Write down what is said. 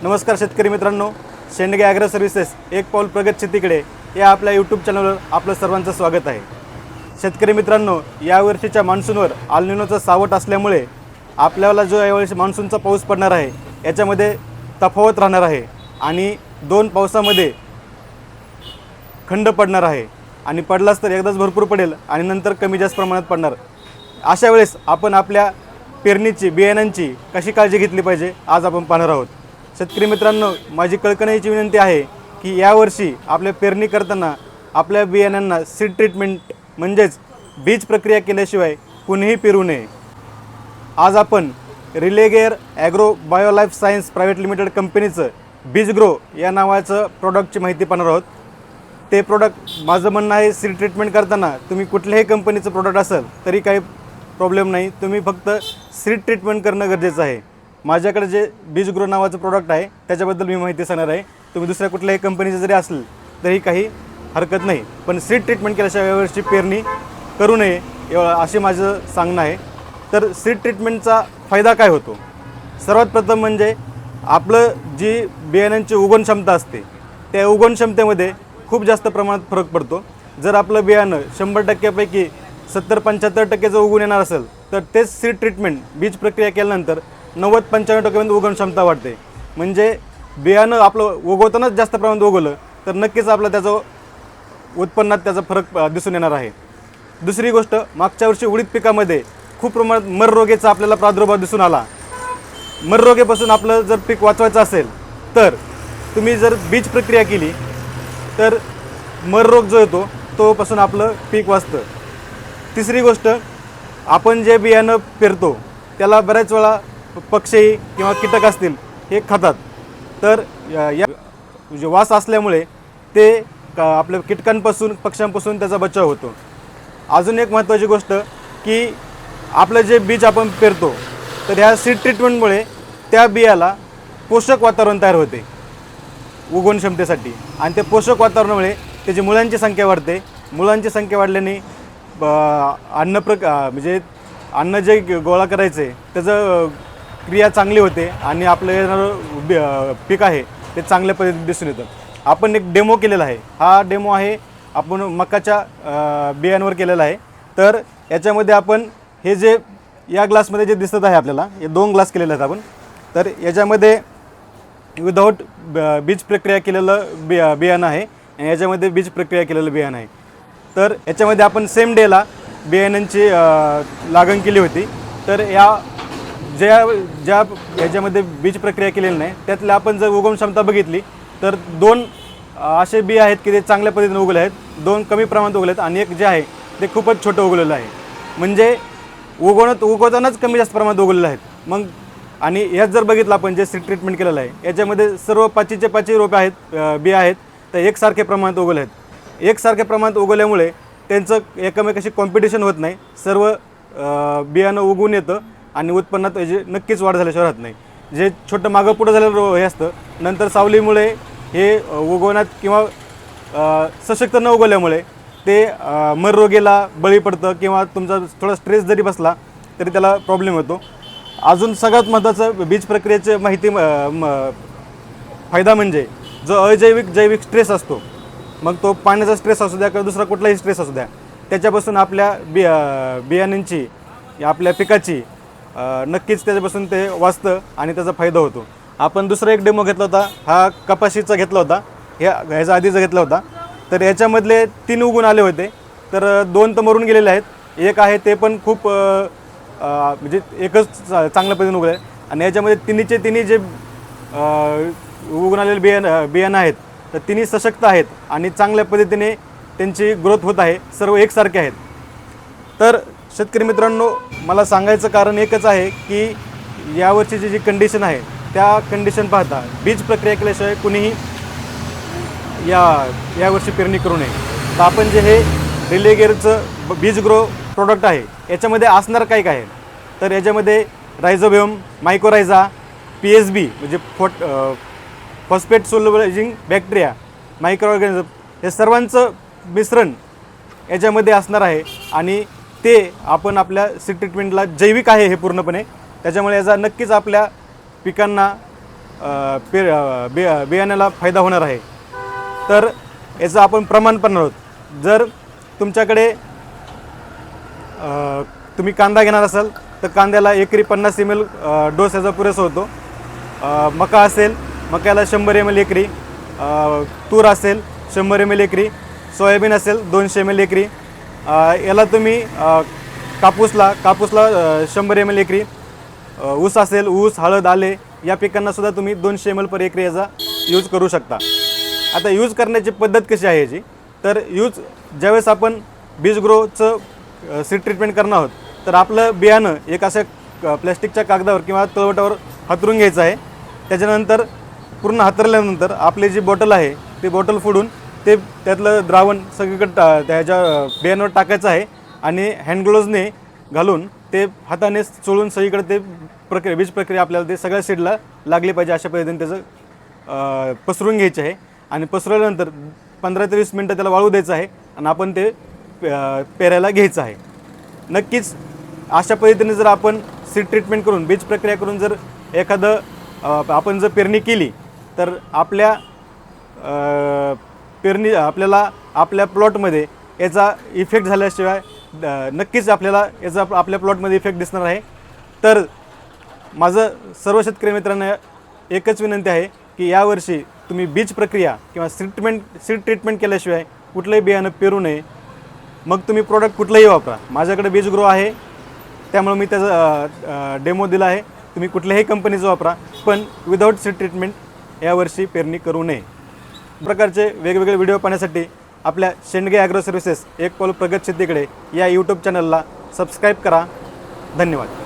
नमस्कार शेतकरी मित्रांनो, शेंडगे ॲग्रो सर्व्हिसेस एक पाऊल प्रगत शेतीकडे या आपल्या यूट्यूब चॅनलवर आपलं सर्वांचं स्वागत आहे। शेतकरी मित्रांनो, यावर्षीच्या मान्सूनवर अल निनोचं सावट असल्यामुळे आपल्याला जो यावर्षी मान्सूनचा पाऊस पडणार आहे याच्यामध्ये तफावत राहणार आहे आणि दोन पावसामध्ये खंड पडणार आहे आणि पडलाच तर एकदाच भरपूर पडेल आणि नंतर कमी जास्त प्रमाणात पडणार। अशा वेळेस आपण आपल्या पेरणीची बियाण्यांची कशी काळजी घेतली पाहिजे आज आपण पाहणार आहोत। शेतकरी मित्रांनो, माझी कळकळीची विनंती आहे की यावर्षी आपल्या पेरणी करताना आपल्या बियाण्यांना सीड ट्रीटमेंट म्हणजेच बीज प्रक्रिया केल्याशिवाय कुणीही पेरू नये। आज आपण रिलेगेअर ॲग्रो बायोलाईफ सायन्स प्रायव्हेट लिमिटेड कंपनीचं बीजग्रो या नावाचं प्रॉडक्टची माहिती पाहणार आहोत। ते प्रॉडक्ट माझं म्हणणं आहे, सीड ट्रीटमेंट करताना तुम्ही कुठल्याही कंपनीचं प्रॉडक्ट असेल तरी काही प्रॉब्लेम नाही, तुम्ही फक्त सीड ट्रीटमेंट करणं गरजेचं आहे। माझ्याकडे जे बीजग्रो नावाचं प्रॉडक्ट आहे त्याच्याबद्दल मी माहिती सांगणार आहे। तुम्ही दुसऱ्या कुठल्याही कंपनीचं जरी असेल तरी काही हरकत नाही, पण सीड ट्रीटमेंट केल्याशिवाय यावर्षी पेरणी करू नये असे माझं सांगणं आहे। तर सीड ट्रीटमेंटचा फायदा काय होतो? सर्वात प्रथम म्हणजे आपलं जी बियाण्यांची उगवण क्षमता असते त्या उगवण क्षमतेमध्ये खूप जास्त प्रमाणात फरक पडतो। जर आपलं बियाणं 100%पैकी 70-75% जर उगवून येणार असेल तर तेच सीड ट्रीटमेंट बीज प्रक्रिया केल्यानंतर 90-95% उगवण क्षमता वाढते। म्हणजे बियाणं आपलं उगवतानाच जास्त प्रमाणात उगवलं तर नक्कीच आपलं त्याचं उत्पन्नात त्याचा फरक दिसून येणार आहे। दुसरी गोष्ट, मागच्या वर्षी उडीद पिकामध्ये खूप प्रमाणात मर रोगाचा आपल्याला प्रादुर्भाव दिसून आला। मर रोगापासून आपलं जर पीक वाचवायचं असेल तर तुम्ही जर बीज प्रक्रिया केली तर मर रोग जो येतो तोपासून आपलं पीक वाचतं। तिसरी गोष्ट, आपण जे बियाणं पेरतो त्याला बऱ्याच वेळा पक्षी किंवा कीटक असतील हे खातात, तर या जे वास असल्यामुळे ते आपल्या कीटकांपासून पक्ष्यांपासून त्याचा बचाव होतो। अजून एक महत्त्वाची गोष्ट की आपलं जे बीज आपण पेरतो तर ह्या सीड ट्रीटमेंटमुळे त्या बियाला पोषक वातावरण तयार होते उगवण क्षमतेसाठी आणि ते पोषक वातावरणामुळे त्याची मुळांची संख्या वाढते। मुळांची संख्या वाढल्याने म्हणजे अन्न जे गोळा करायचे त्याचं क्रिया चांगली होते आणि आपलं येणारं पीक आहे ते चांगल्या पद्धतीने दिसून येतं। आपण एक डेमो केलेला आहे, हा डेमो आहे आपण मकाच्या बियांवर केलेला आहे। तर याच्यामध्ये आपण हे जे या ग्लासमध्ये जे दिसत आहे आपल्याला, हे 2 ग्लास केलेले आहेत आपण। तर याच्यामध्ये विदाऊट बीज प्रक्रिया केलेलं बियाणं आहे आणि याच्यामध्ये बीज प्रक्रिया केलेलं बियाणं आहे। तर याच्यामध्ये आपण सेम डेला बियाण्यांची लागण केली होती। तर ज्या याच्यामध्ये बीज प्रक्रिया केलेली नाही त्यातल्या आपण जर उगवण क्षमता बघितली तर 2 असे बी आहेत की ते चांगल्या पद्धतीने उगवले आहेत, 2 कमी प्रमाणात उगवले आहेत आणि एक जे आहे ते खूपच छोटं उगवलेलं आहे। म्हणजे उगवतानाच कमी जास्त प्रमाणात उगवलेलं आहेत। मग आणि यात जर बघितलं आपण जे सीड ट्रीटमेंट केलेलं आहे याच्यामध्ये सर्व 5चे रोपे आहेत, बी आहेत तर एकसारखे प्रमाणात उगवले आहेत। एकसारख्या प्रमाणात उगवल्यामुळे त्यांचं एकमेकाशी कॉम्पिटिशन होत नाही, सर्व बियाणं उगवून येतं आणि उत्पन्नात त्याची नक्कीच वाढ झाल्याशिवाय राहत नाही। जे छोटं मागं पुढं झालेलं हे असतं नंतर सावलीमुळे हे उगवण्यात किंवा सशक्त न उगवल्यामुळे ते मर रोगेला बळी पडतं किंवा तुमचा थोडा स्ट्रेस जरी बसला तरी त्याला प्रॉब्लेम होतो। अजून सगळ्यात महत्त्वाचं बीज प्रक्रियेची माहिती फायदा म्हणजे जो अजैविक जैविक स्ट्रेस असतो, मग तो पाण्याचा स्ट्रेस असू द्या किंवा दुसरा कुठलाही स्ट्रेस असू द्या, त्याच्यापासून आपल्या बियाण्यांची आपल्या पिकाची नक्कीच त्याच्यापासून ते वाचतं आणि त्याचा फायदा होतो। आपण दुसरा एक डेमो घेतला होता, हा कपाशीचा घेतला होता, ह्याचा आधीचा घेतला होता। तर याच्यामधले 3 उगवून आले होते, तर 2 तर मरून गेलेले आहेत, एक आहे ते पण खूप म्हणजे एकच चांगल्या पद्धतीने उगवले आणि याच्यामध्ये तिन्ही जे उगवून आलेले बियाणं आहेत तर तिन्ही सशक्त आहेत आणि चांगल्या पद्धतीने त्यांची ग्रोथ होत आहे, सर्व एकसारखे आहेत। तर शेतकरी मित्रांनो, मला सांगायचं कारण एकच आहे की यावर्षीची जी कंडिशन आहे त्या कंडिशन पाहता बीज प्रक्रिया केल्याशिवाय कुणीही यावर्षी पेरणी करू नये। तर आपण जे हे रिलेगेअरचं बीजग्रो प्रोडक्ट आहे याच्यामध्ये असणार काय काय आहे, तर याच्यामध्ये रायझोबियम, मायकोरायझा, PSB म्हणजे phosphate solubilising bacteria, micro organism हे सर्वांचं मिश्रण याच्यामध्ये असणार आहे आणि ते आपण आपल्या सीड ट्रीटमेंटला जैविक आहे हे पूर्णपणे, त्याच्यामुळे याचा नक्कीच आपल्या पिकांना बियाण्याला फायदा होणार आहे. तर याचं आपण प्रमाण पण आहोत. जर तुमच्याकडे तुम्ही कांदा घेणार असाल तर कांद्याला एकरी 50 ml डोस याचा पुरेसा होतो. मका असेल मक्याला 100 ml एकरी, तूर असेल 100 ml एकरी, सोयाबीन असेल 200 ml एकरी, याला तुम्ही कापूसला 100 ml एकरी, ऊस असेल ऊस हळद आले या पिकांनासुद्धा तुम्ही 200 ml पर एकरी याचा यूज करू शकता. आता यूज करण्याची पद्धत कशी आहे याची, तर ज्यावेळेस आपण बीज ग्रोचं सीड ट्रीटमेंट करणार आहोत तर आपलं बियाणं एक असं प्लॅस्टिकच्या कागदावर किंवा तळवटावर हातरून घ्यायचं आहे. त्याच्यानंतर पूर्ण हातरल्यानंतर आपली जी बॉटल आहे ती बॉटल फोडून ते त्यातलं द्रावण सगळीकडे त्याच्या बियाण्यावर टाकायचं आहे आणि हँडग्लोव्जने घालून ते हाताने चोळून सगळीकडे ते बीज प्रक्रिया आपल्याला ते सगळ्या सीडला लागली पाहिजे अशा पद्धतीने त्याचं पसरून घ्यायचं आहे. आणि पसरवल्यानंतर 15 ते 20 मिनटं त्याला वाळू द्यायचं आहे आणि आपण ते पेरायला घ्यायचं आहे. नक्कीच अशा पद्धतीने जर आपण सीड ट्रीटमेंट करून बीज प्रक्रिया करून जर एखादं आपण जर पेरणी केली तर आपल्याला आपल्या प्लॉटमध्ये याचा इफेक्ट झाल्याशिवाय नक्कीच आपल्याला याचा आपल्या प्लॉटमध्ये इफेक्ट दिसणार आहे. तर माझं सर्व शेतकरी मित्रांना एकच विनंती आहे की यावर्षी तुम्ही बीज प्रक्रिया किंवा सीड ट्रीटमेंट केल्याशिवाय कुठलंही बियाणं पेरू नये. मग तुम्ही प्रोडक्ट कुठलंही वापरा. माझ्याकडे बीज ग्रो आहे त्यामुळे मी त्याचा डेमो दिला आहे. तुम्ही कुठल्याही कंपनीचं वापरा पण विदाऊट सीड ट्रीटमेंट यावर्षी पेरणी करू नये. प्रकारचे वेगवेगळे व्हिडिओ पाहण्यासाठी आपल्या शेंडगे ॲग्रो सर्व्हिसेस एक पाऊल प्रगत शेतीकडे या यूट्यूब चॅनलला सबस्क्राईब करा. धन्यवाद.